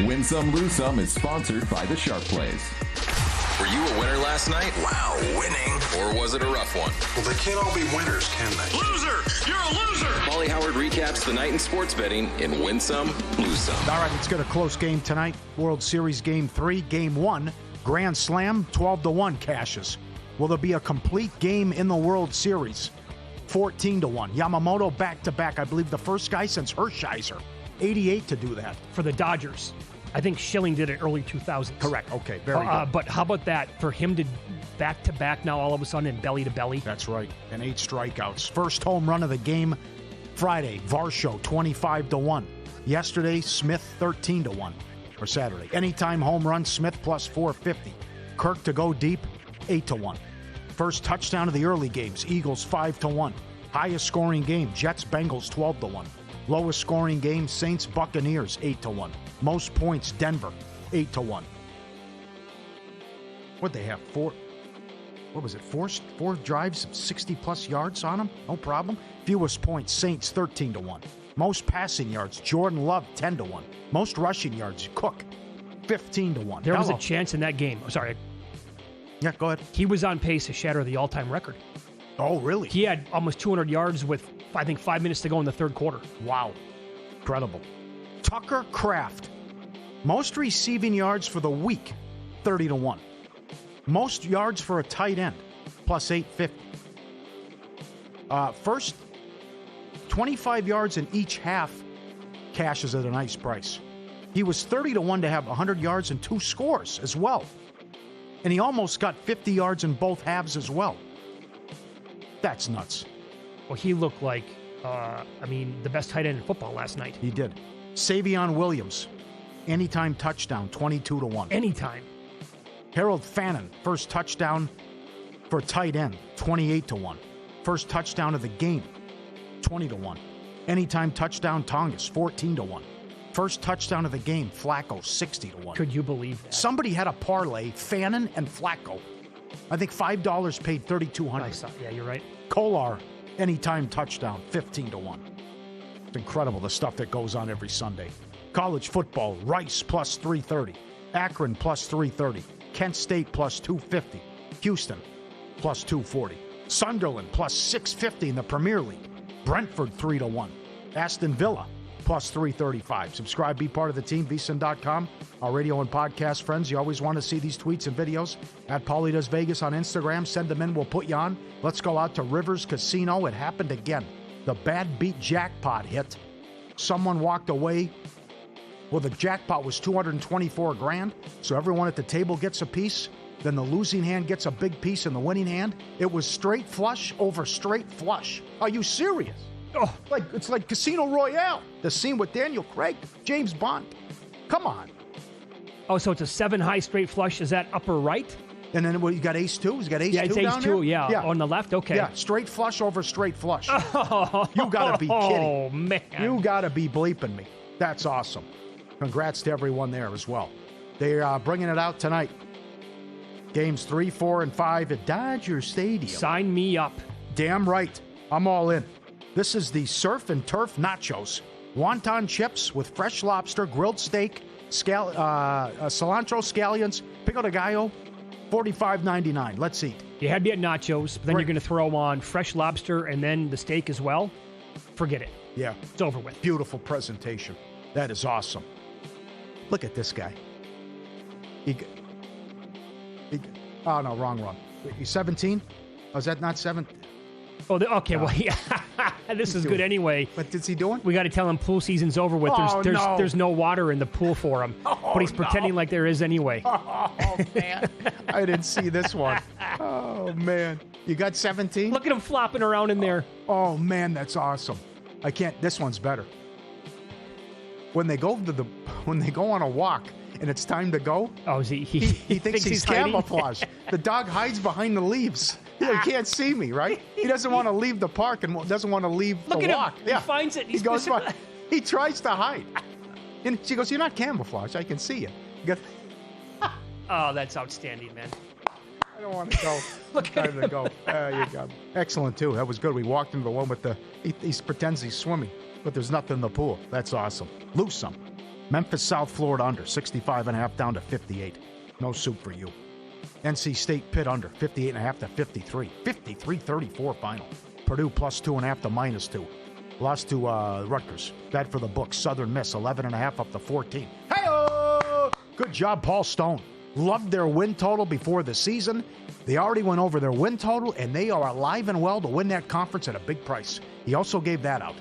O: Win Some, Lose Some is sponsored by the Sharp Plays.
F: Were you a winner last night?
B: Wow, winning.
F: Or was it a rough one?
B: Well, they can't all be winners, can they?
F: Loser! You're a loser! Paulie Howard recaps the night in sports betting in Win Some, Lose Some.
E: All right, let's get a close game tonight. World Series Game 3, Game 1. Grand Slam, 12-1 cashes. Will there be a complete game in the World Series? 14-1. Yamamoto back-to-back. I believe the first guy since Hershiser. 88 to do that.
D: For the Dodgers. I think Schilling did it early 2000s.
E: Correct. Okay, very good.
D: But how about that? For him to back-to-back now all of a sudden and belly-to-belly.
E: That's right. And 8 strikeouts. First home run of the game Friday. Varsho, 25-1. Yesterday, Smith, 13-1. Or Saturday. Anytime home run, Smith plus 450. Kirk to go deep, 8-1. First touchdown of the early games, Eagles 5-1. Highest scoring game, Jets Bengals 12-1. Lowest scoring game, Saints Buccaneers 8-1. Most points, Denver 8-1. What'd they have? Four drives of 60 plus yards on them? No problem. Fewest points, Saints 13-1. Most passing yards, Jordan Love 10-1. Most rushing yards, Cook 15-1.
D: There was a chance in that game. Sorry.
E: Yeah, go ahead.
D: He was on pace to shatter the all-time record.
E: Oh, really?
D: He had almost 200 yards with, I think, 5 minutes to go in the third quarter.
E: Wow. Incredible. Tucker Kraft. Most receiving yards for the week, 30-1. Most yards for a tight end, plus 850. First 25 yards in each half cashes at a nice price. He was 30-1 to have 100 yards and 2 scores as well. And he almost got 50 yards in both halves as well. That's nuts.
D: Well, he looked like, the best tight end in football last night.
E: He did. Savion Williams, anytime touchdown, 22-1.
D: Anytime.
E: Harold Fannin, first touchdown for tight end, 28-1. First touchdown of the game, 20-1. Anytime touchdown, Tongas, 14-1. First touchdown of the game, Flacco, 60-1.
D: Could you believe that?
E: Somebody had a parlay, Fannin and Flacco. I think $5 paid $3,200.
D: Yeah, you're right.
E: Kolar, anytime touchdown, 15-1. It's incredible the stuff that goes on every Sunday. College football, Rice plus 330. Akron plus 330. Kent State plus 250. Houston plus 240. Sunderland plus 650 in the Premier League. Brentford 3-1. Aston Villa plus 335. Subscribe, be part of the team, VSiN.com. Our radio and podcast friends, you always want to see these tweets and videos. At Paulie Does Vegas on Instagram. Send them in, we'll put you on. Let's go out to Rivers Casino. It happened again. The bad beat jackpot hit. Someone walked away. Well, the jackpot was $224,000, so everyone at the table gets a piece. Then the losing hand gets a big piece in the winning hand. It was straight flush over straight flush. Are you serious? Oh, it's like Casino Royale. The scene with Daniel Craig, James Bond. Come on.
D: Oh, so it's a 7 high straight flush. Is that upper right?
E: And then you got ace 2? He's got ace 2 down there?
D: Yeah, it's ace 2, yeah. On the left? Okay.
E: Yeah, straight flush over straight flush. You got to be kidding.
D: Oh, man.
E: You got to be bleeping me. That's awesome. Congrats to everyone there as well. They're bringing it out tonight. Games 3, 4, and 5 at Dodger Stadium.
D: Sign me up.
E: Damn right. I'm all in. This is the Surf and Turf Nachos. Wonton chips with fresh lobster, grilled steak, cilantro, scallions, pico de gallo, $45.99. Let's eat.
D: You had me at nachos, but then you're going to throw on fresh lobster and then the steak as well. Forget it.
E: Yeah.
D: It's over with.
E: Beautiful presentation. That is awesome. Look at this guy. Oh, no, wrong. He's 17? Oh, is that not 7?
D: Oh, okay. Well, yeah. This is good anyway.
E: What is he doing?
D: We got to tell him pool season's over with. There's no water in the pool for him. But he's pretending like there is anyway.
E: Oh, man. I didn't see this one. Oh, man. You got 17?
D: Look at him flopping around in there.
E: Oh, man, that's awesome. This one's better. When they go on a walk and it's time to go,
D: he
E: thinks he's camouflaged. The dog hides behind the leaves. He can't see me, right? He doesn't want to leave the park and doesn't want to leave the walk.
D: Look at him. Yeah. He finds it.
E: He tries to hide. And she goes, "You're not camouflaged. I can see you."
D: Oh, that's outstanding, man.
E: I don't want to go.
D: Look at
E: him. To go. You go. Excellent, too. That was good. We walked into the one with he pretends he's swimming, but there's nothing in the pool. That's awesome. Lose some. Memphis, South Florida under, 65.5 down to 58. No soup for you. NC State, Pitt under, 58.5 to 53. 53-34 final. Purdue plus 2.5 to minus 2. Lost to Rutgers. Bad for the books. Southern Miss, 11.5 up to 14. Hey-oh! Good job, Paul Stone. Loved their win total before the season. They already went over their win total, and they are alive and well to win that conference at a big price. He also gave that out.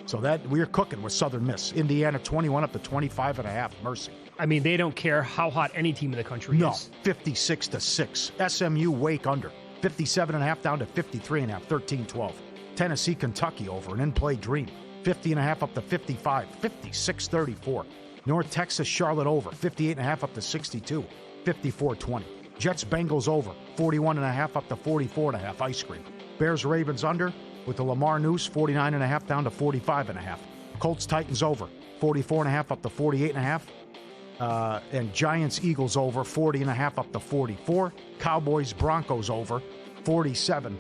E: So that we're cooking with Southern Miss. Indiana, 21 up to 25.5. Mercy.
D: I mean, they don't care how hot any team in the country
E: No,
D: is.
E: 56-6. SMU, Wake under, 57.5 down to 53.5. 13-12. Tennessee, Kentucky over, an in-play dream. 50.5 up to 55. 56-34. North Texas, Charlotte over, 58.5 up to 62. 54-20. Jets, Bengals over, 41.5 up to 44.5. Ice cream. Bears, Ravens under with the Lamar News, 49.5 down to 45.5. Colts, Titans over, 44.5 up to 48.5. And Giants, Eagles over, 40.5 up to 44. Cowboys, Broncos over, 47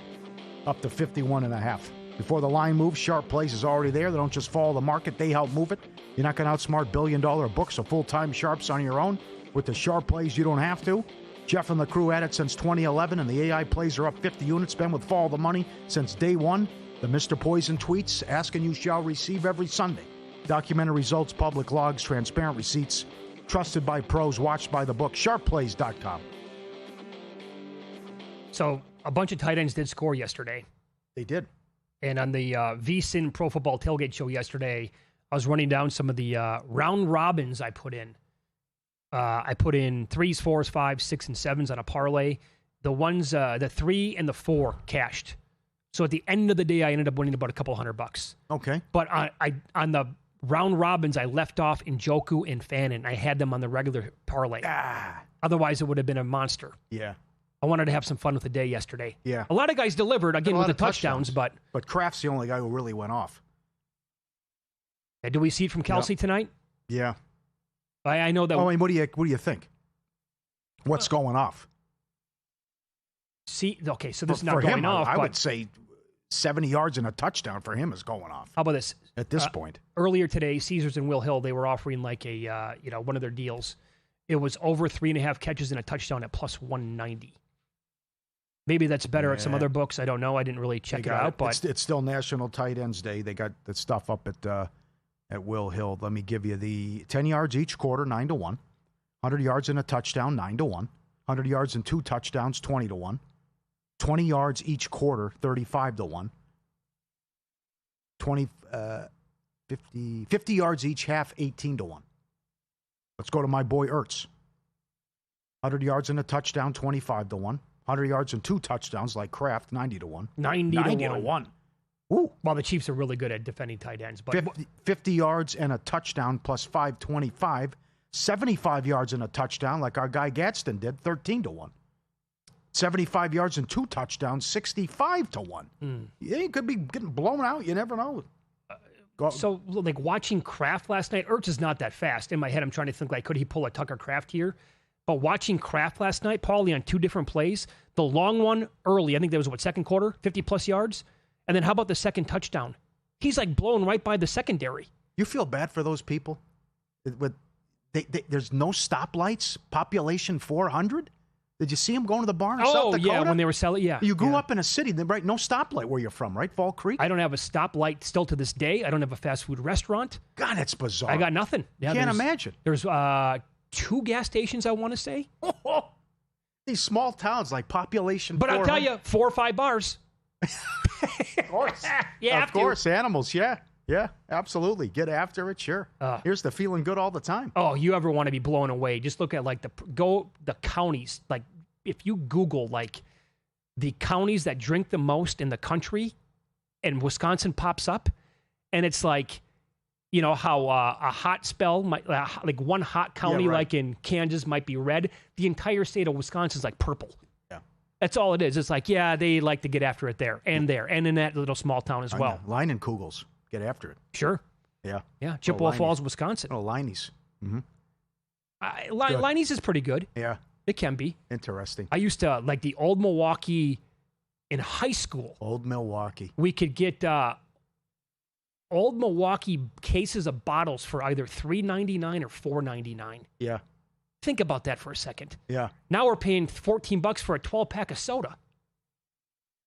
E: up to 51.5. Before the line moves, Sharp Plays is already there. They don't just follow the market, they help move it. You're not going to outsmart billion-dollar books or full-time sharps on your own. With the Sharp Plays, you don't have to. Jeff and the crew at it since 2011, and the AI plays are up 50 units. Been with Follow the Money since day one. The Mr. Poison tweets, ask and you shall receive every Sunday. Documented results, public logs, transparent receipts, trusted by pros, watched by the book. SharpPlays.com.
D: So a bunch of tight ends did score yesterday.
E: They did. And
D: on the VSiN Pro Football Tailgate show yesterday, I was running down some of the round robins I put in. I put in 3s, 4s, 5s, 6s, and 7s on a parlay. The ones, the 3 and the 4 cashed. So at the end of the day, I ended up winning about a couple $100.
E: Okay.
D: But I on the round robins, I left off Njoku and Fannin. I had them on the regular parlay. Otherwise, it would have been a monster.
E: Yeah.
D: I wanted to have some fun with the day yesterday.
E: Yeah.
D: A lot of guys delivered, again, with the touchdowns, but
E: Kraft's the only guy who really went off.
D: Do we see it from Kelsey tonight?
E: Yeah.
D: I know that.
E: I mean, what do you think? What's going off?
D: Okay, so this is not
E: for
D: going
E: him,
D: off.
E: I would say 70 yards and a touchdown for him is going off.
D: How about this?
E: At this point.
D: Earlier today, Caesars and Will Hill, they were offering like a one of their deals. It was over 3.5 catches and a touchdown at plus 190. Maybe that's better at some other books. I don't know. I didn't really check it out. But
E: it's still National Tight Ends Day. They got the stuff up at Will Hill. Let me give you the 10 yards each quarter, 9-1. 100 yards and a touchdown, 9-1. 100 yards and 2 touchdowns, 20-1. 20 yards each quarter, 35-1. 50 yards each half, 18-1. Let's go to my boy Ertz. 100 yards and a touchdown, 25-1. 100 yards and 2 touchdowns like Kraft, 90-1.
D: 90-1.
E: Ooh.
D: Well, the Chiefs are really good at defending tight ends. But
E: 50 yards and a touchdown plus 525. 75 yards and a touchdown like our guy Gadsden did, 13-1. 75 yards and 2 touchdowns, 65-1. Yeah, he could be getting blown out. You never know.
D: So, like, watching Kraft last night, Ertz is not that fast. In my head, I'm trying to think, like, could he pull a Tucker Kraft here? But watching Kraft last night, Paulie, on 2 different plays, the long one early, I think that was, second quarter, 50-plus yards? And then how about the second touchdown? He's, like, blown right by the secondary.
E: You feel bad for those people? There's no stoplights, population 400? Did you see him going to the bar in South Dakota?
D: Yeah, when they were selling, yeah.
E: You grew up in a city, right? No stoplight where you're from, right? Fall Creek?
D: I don't have a stoplight still to this day. I don't have a fast food restaurant.
E: God, that's bizarre.
D: I got nothing.
E: Yeah, can't imagine.
D: There's 2 gas stations, I want to say.
E: These small towns, like population
D: But
E: 400.
D: I'll tell you, 4 or 5 bars.
E: Of course.
D: Yeah,
E: of course, animals, yeah. Yeah, absolutely. Get after it, sure. Here's the feeling good all the time.
D: Oh, you ever want to be blown away? Just look at like the counties. Like if you Google like the counties that drink the most in the country, and Wisconsin pops up, and it's like, you know how a hot spell might like one hot county like in Kansas might be red. The entire state of Wisconsin is like purple.
E: Yeah,
D: that's all it is. It's like they like to get after it there, and in that little small town as well.
E: Line and Kugels. Get after it.
D: Sure.
E: Yeah.
D: Yeah. Chippewa Falls, Wisconsin.
E: Oh, Liney's. Mm-hmm.
D: Liney's is pretty good.
E: Yeah.
D: It can be.
E: Interesting.
D: I used to like the old Milwaukee in high school.
E: Old Milwaukee.
D: We could get old Milwaukee cases of bottles for either $3.99 or $4.99.
E: Yeah.
D: Think about that for a second.
E: Yeah.
D: Now we're paying $14 for a 12-pack of soda.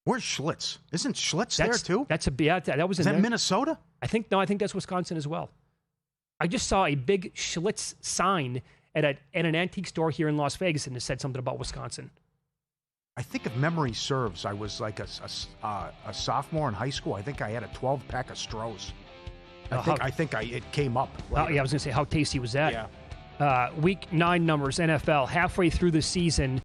E: Where's Schlitz? Isn't Schlitz there too?
D: That was in
E: Is that
D: there.
E: Minnesota?
D: I think that's Wisconsin as well. I just saw a big Schlitz sign at an antique store here in Las Vegas, and it said something about Wisconsin.
E: I think if memory serves, I was like a sophomore in high school. I think I had a 12-pack of Strohs. It came up.
D: I was going to say, how tasty was that?
E: Yeah.
D: Week 9 numbers, NFL, halfway through the season.